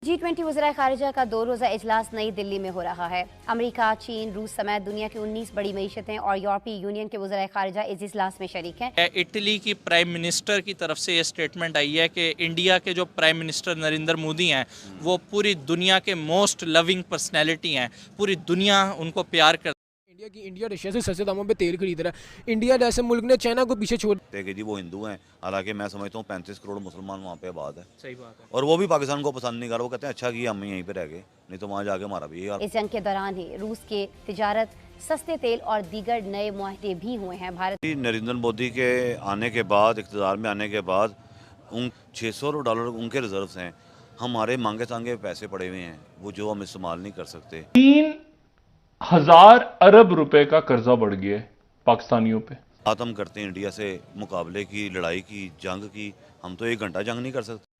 G20 वज़ीर ख़ारिजा का 2 रोज़ा इजलास नई दिल्ली में हो रहा है। अमेरिका, चीन, रूस समेत दुनिया की 19 बड़ी मईशतें और यूरोपीय यूनियन के वज़ीर ख़ारिजा इस इजलास में शरीक हैं। इटली की प्राइम मिनिस्टर की तरफ से ये स्टेटमेंट आई है कि इंडिया के जो प्राइम मिनिस्टर नरेंद्र मोदी हैं वो पूरी दुनिया के मोस्ट लविंग पर्सनैलिटी हैं। पूरी दुनिया उनको प्यार कर इंडिया रशिया से सस्ते दामों पे तेल खरीद रहा है। इंडिया जैसे मुल्क ने चाइना को पीछे छोड़ कि जी वो हिंदू हैं, हालांकि मैं समझता हूँ 35 करोड़ मुसलमान वहाँ पे आबाद है। सही बात है। और वो भी पाकिस्तान को पसंद नहीं कर रहे। वो कहते हैं अच्छा किया हम यहीं पे रह गए, नहीं तो वहाँ जाके हमारा भी यार। इस जंग के दौरान ही रूस के तिजारत, सस्ते तेल और दीगर नए मुआहदे भी हुए हैं। भारत नरेंद्र मोदी के आने के बाद, इक़्तिदार में आने के बाद उन $600 उनके रिजर्व्स हैं। हमारे मांगे तांगे पैसे पड़े हुए हैं, वो जो हम इस्तेमाल नहीं कर सकते। 3,000 अरब रुपए का कर्जा बढ़ गया है पाकिस्तानियों पे। बात हम करते हैं इंडिया से मुकाबले की, लड़ाई की, जंग की। हम तो 1 घंटा जंग नहीं कर सकते।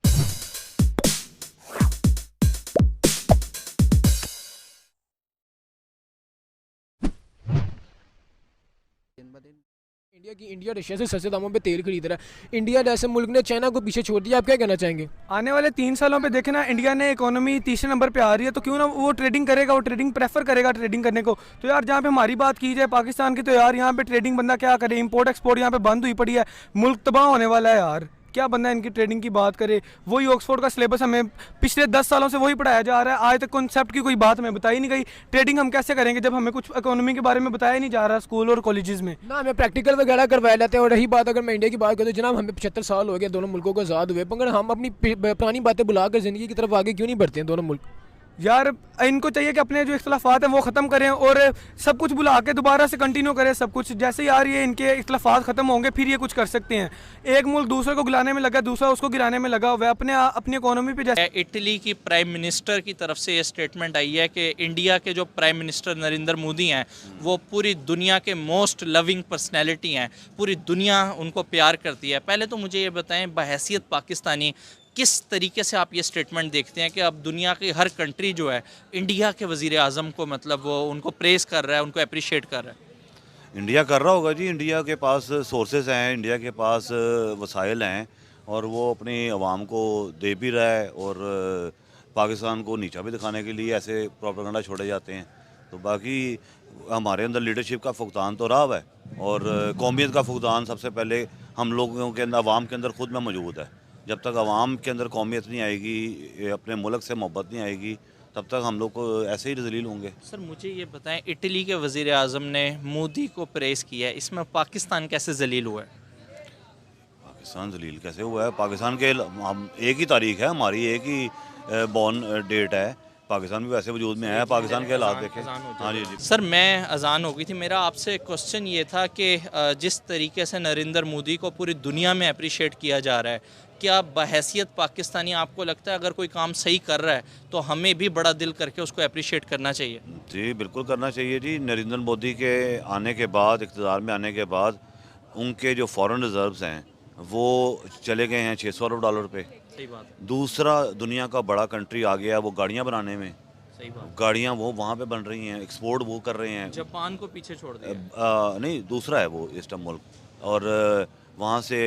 इंडिया रशिया से सस्ते दामों पे तेल खरीद रहा है। इंडिया जैसे मुल्क ने चाइना को पीछे छोड़ दिया। आप क्या कहना चाहेंगे? आने वाले 3 सालों पे देखे ना, इंडिया ने इकोनॉमी तीसरे नंबर पे आ रही है, तो क्यों ना वो ट्रेडिंग करेगा, वो ट्रेडिंग प्रेफर करेगा ट्रेडिंग करने को। तो यार जहाँ पे हमारी बात की जाए पाकिस्तान की, तो यार यहाँ पे ट्रेडिंग बंदा क्या करे, इंपोर्ट एक्सपोर्ट यहाँ पे बंद हुई पड़ी है, मुल्क तबाह होने वाला है यार। क्या बंदा इनकी ट्रेडिंग की बात करे? वही ऑक्सफोर्ड का सिलेबस हमें पिछले 10 सालों से वही पढ़ाया जा रहा है। आज तक कॉन्सेप्ट की कोई बात हमें बताई नहीं गई। ट्रेडिंग हम कैसे करेंगे जब हमें कुछ इकोनॉमी के बारे में बताया नहीं जा रहा स्कूल और कॉलेजेस में? ना हमें प्रैक्टिकल वगैरह करवाए जाते हैं। और रही बात, अगर मैं इंडिया की बात करूँ तो जनाब हमें 75 साल हो गए दोनों मुल्कों को आज़ाद हुए, मगर हम अपनी पुरानी बातें भुलाकर ज़िंदगी की तरफ आगे क्यों नहीं बढ़ते हैं दोनों मुल्क? यार इनको चाहिए कि अपने जो इख्तलाफात हैं वो ख़त्म करें और सब कुछ भुला के दोबारा से कंटिन्यू करें सब कुछ। जैसे यार ये इनके इख्तलाफात ख़त्म होंगे फिर ये कुछ कर सकते हैं। एक मुल्क दूसरे को गिलाने में लगा, दूसरा उसको गिराने में लगा हुआ है अपनी इकोनॉमी पे। जैसे इटली की प्राइम मिनिस्टर की तरफ से ये स्टेटमेंट आई है कि इंडिया के जो प्राइम मिनिस्टर नरेंद्र मोदी हैं वो पूरी दुनिया के मोस्ट लविंग पर्सनैलिटी हैं। पूरी दुनिया उनको प्यार करती है। पहले तो मुझे ये बताएं, बहैसियत पाकिस्तानी किस तरीके से आप ये स्टेटमेंट देखते हैं कि अब दुनिया की हर कंट्री जो है इंडिया के वज़ीर आज़म को मतलब वो उनको प्रेज़ कर रहा है, उनको अप्रिशिएट कर रहा है? इंडिया कर रहा होगा जी। इंडिया के पास सोर्सेज हैं, इंडिया के पास वसाइल हैं और वो अपनी आवाम को दे भी रहा है। और पाकिस्तान को नीचा भी दिखाने के लिए ऐसे प्रोपेगेंडा छोड़े जाते हैं। तो बाकी हमारे अंदर लीडरशिप का फुकदान तो रहा है और कौमियत का फुकदान सबसे पहले हम लोगों के अंदर, आवाम के अंदर खुद में मौजूद है। जब तक आवाम के अंदर कौमियत नहीं आएगी, अपने मुल्क से मोहब्बत नहीं आएगी, तब तक हम लोग को ऐसे ही जलील होंगे। सर मुझे ये बताएं, इटली के वज़ीर आज़म ने मोदी को प्रेज़ किया है, इसमें पाकिस्तान कैसे जलील हुआ है? पाकिस्तान जलील कैसे हुआ है? पाकिस्तान के हम एक ही तारीख है हमारी, एक ही बॉर्न डेट है। पाकिस्तान भी वैसे वजूद में है। पाकिस्तान के हालात देखें। हाँ जी जी सर मैं अजान हो गई थी। मेरा आपसे क्वेश्चन ये था कि जिस तरीके से नरेंद्र मोदी को पूरी दुनिया में अप्रिशिएट किया जा रहा है, क्या बहैसियत पाकिस्तानी आपको लगता है अगर कोई काम सही कर रहा है तो हमें भी बड़ा दिल करके उसको अप्रिशिएट करना चाहिए? जी बिल्कुल करना चाहिए जी। नरेंद्र मोदी के आने के बाद, इक़्तिदार में आने के बाद उनके जो फॉरेन रिजर्व्स हैं वो चले गए हैं $600 पे। सही बात है। दूसरा दुनिया का बड़ा कंट्री आ गया वो गाड़ियाँ बनाने में। सही बात। गाड़ियाँ वो वहाँ पे बन रही हैं, एक्सपोर्ट वो कर रहे हैं। जापान को पीछे छोड़ दिया। नहीं, दूसरा है वो ईस्टर्न मुल्क। और वहाँ से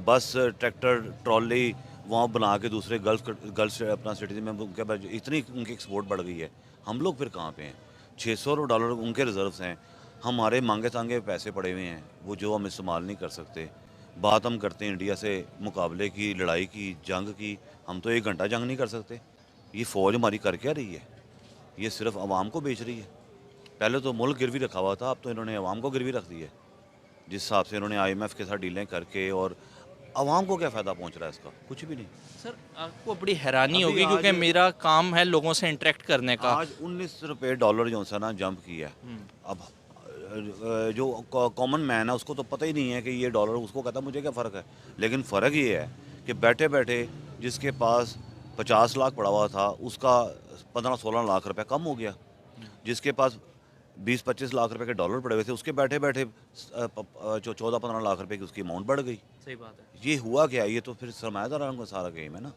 बस, ट्रैक्टर, ट्रॉली वहाँ बना के दूसरे गल्फ अपना सिटीज में उनके पास इतनी उनकी एक्सपोर्ट बढ़ गई है। हम लोग फिर कहाँ पे हैं? $600 उनके रिजर्व्स हैं। हमारे मांगे तांगे पैसे पड़े हुए हैं, वो जो हम इस्तेमाल नहीं कर सकते। बात हम करते हैं इंडिया से मुकाबले की, लड़ाई की, जंग की। हम तो 1 घंटा जंग नहीं कर सकते। ये फ़ौज हमारी कर क्या रही है? ये सिर्फ आवाम को बेच रही है। पहले तो मुल्क गिरवी रखा हुआ था, अब तो इन्होंने आवाम को गिरवी रख दी है। जिस हिसाब से इन्होंने IMF के साथ डीलें करके, और आवाम को क्या फ़ायदा पहुंच रहा है इसका? कुछ भी नहीं। सर आपको बड़ी हैरानी अभी होगी क्योंकि मेरा काम है लोगों से इंटरेक्ट करने का। आज $19 जो सा ना जंप किया है। अब जो कॉमन मैन है उसको तो पता ही नहीं है कि ये डॉलर, उसको कहता मुझे क्या फ़र्क है। लेकिन फ़र्क ये है कि बैठे बैठे जिसके पास 50 लाख पड़ा हुआ था उसका 15-16 लाख रुपए कम हो गया। जिसके पास 20-25 लाख रुपए के डॉलर पड़े हुए थे उसके बैठे बैठे 14-15 लाख रुपए की उसकी अमाउंट बढ़ गई। सही बात है। ये हुआ क्या? ये तो फिर सरमायादारों का सारा गेम है ना।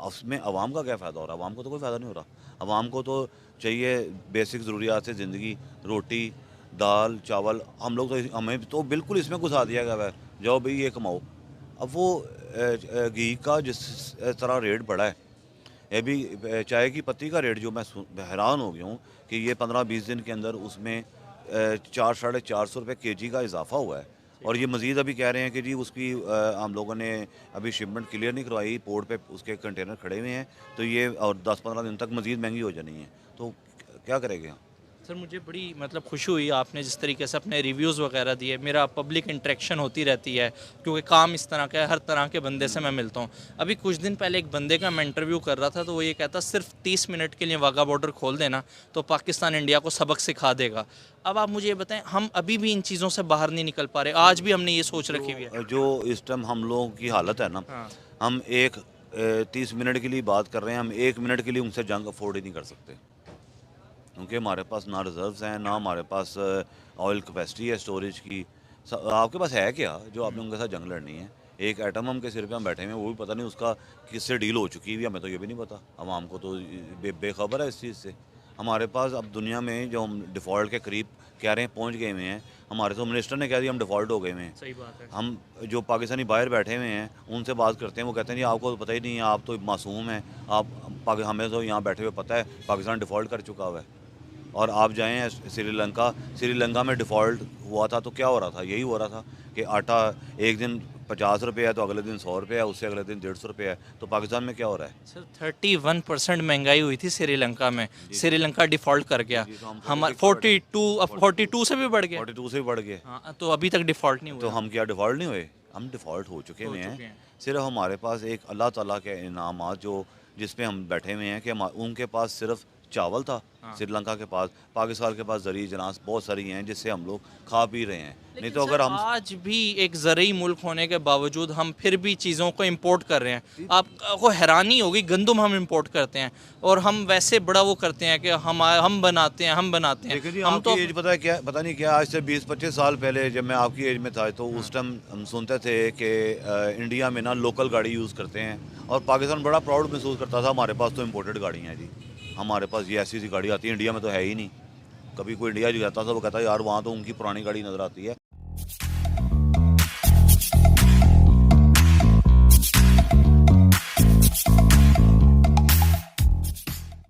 उसमें आवाम का क्या फ़ायदा हो रहा है? आवाम को तो कोई फ़ायदा नहीं हो रहा। आवाम को तो चाहिए बेसिक ज़रूरियात से ज़िंदगी, रोटी, दाल, चावल। हम लोग तो, हमें तो बिल्कुल इसमें घुसा दिया गया है, जाओ भाई ये कमाओ। अब वो घी का जिस तरह रेट बढ़ा है, ये भी चाय की पत्ती का रेट जो मैं हैरान हो गया हूँ कि ये 15-20 दिन के अंदर उसमें 400-450 रुपये kg का इजाफा हुआ है। और ये मज़ीद अभी कह रहे हैं कि जी उसकी हम लोगों ने अभी शिपमेंट क्लियर नहीं करवाई, पोर्ट पे उसके कंटेनर खड़े हुए हैं, तो ये और 10-15 दिन तक मज़ीद महंगी हो जानी है, तो क्या करेंगे? सर मुझे बड़ी मतलब खुशी हुई आपने जिस तरीके से अपने रिव्यूज़ वगैरह दिए। मेरा पब्लिक इंटरेक्शन होती रहती है क्योंकि काम इस तरह का है, हर तरह के बंदे से मैं मिलता हूँ। अभी कुछ दिन पहले एक बंदे का मैं इंटरव्यू कर रहा था तो वो ये कहता सिर्फ 30 मिनट के लिए वाघा बॉर्डर खोल देना तो पाकिस्तान इंडिया को सबक सिखा देगा। अब आप मुझे ये बताएं, हम अभी भी इन चीज़ों से बाहर नहीं निकल पा रहे, आज भी हमने ये सोच रखी हुई है। जो इस टाइम हम लोगों की हालत है ना, हम 30 मिनट के लिए बात कर रहे हैं, हम 1 मिनट के लिए उनसे जंग अफोर्ड ही नहीं कर सकते, क्योंकि हमारे पास ना रिजर्व्स हैं, ना हमारे पास ऑयल कैपेसिटी है स्टोरेज की। आपके पास है क्या जो आपने उनके साथ जंग लड़नी है? एक एटम हम के सिर पे हम बैठे हुए हैं, वो भी पता नहीं उसका किससे डील हो चुकी है, हमें तो ये भी नहीं पता। आवाम को तो बेखबर है इस चीज़ से। हमारे पास अब दुनिया में जो हम डिफ़ॉल्ट के करीब कह रहे हैं पहुंच गए हुए हैं, हमारे तो मिनिस्टर ने कह दिया हम डिफ़ॉल्ट हो गए हुए हैं। सही बात है। हम जो पाकिस्तानी बाहर बैठे हुए हैं उनसे बात करते हैं, वो कहते हैं जी आपको तो पता ही नहीं है, आप तो मासूम हैं, हमें तो यहाँ बैठे हुए पता है पाकिस्तान डिफ़ॉल्ट कर चुका हुआ है। और आप जाएं श्रीलंका में डिफ़ॉल्ट हुआ था तो क्या हो रहा था? यही हो रहा था कि आटा एक दिन 50 रुपये है तो अगले दिन 100 रुपये है, उससे अगले दिन 150 रुपये है। तो पाकिस्तान में क्या हो रहा है? सर 31% महंगाई हुई थी श्रीलंका में, श्रीलंका डिफ़ॉल्ट कर गया। हमारे 42 से भी बढ़ गया। 42 से भी बढ़ गए। हाँ, तो अभी तक डिफ़ॉल्ट नहीं हुआ। तो हम क्या डिफ़ॉल्ट नहीं हुए? हम डिफ़ॉल्ट हो चुके हुए हैं। सिर्फ हमारे पास एक अल्लाह ताला के इनामात जो जिस पे हम बैठे हुए हैं कि उनके पास सिर्फ चावल था, श्रीलंका के पास, पाकिस्तान के पास ज़री जनास बहुत सारी हैं जिससे हम लोग खा पी रहे हैं। नहीं तो अगर हम आज भी एक ज़रूरी मुल्क होने के बावजूद हम फिर भी चीज़ों को इंपोर्ट कर रहे हैं। आपको हैरानी होगी, गंदम हम इंपोर्ट करते हैं और हम वैसे बड़ा वो करते हैं कि हम बनाते हैं। देखिए जी, हम तो एज पता है क्या, पता नहीं क्या, आज से 20-25 साल पहले जब मैं आपकी एज में था तो उस टाइम हम सुनते थे कि इंडिया में ना लोकल गाड़ी यूज़ करते हैं और पाकिस्तान बड़ा प्राउड महसूस करता था हमारे पास तो इम्पोर्टेड गाड़ियाँ हैं जी, हमारे पास ये ऐसी गाड़ी आती है, इंडिया में तो है ही नहीं। कभी कोई इंडिया जो जाता था वो कहता है यार वहाँ तो उनकी पुरानी गाड़ी नज़र आती है,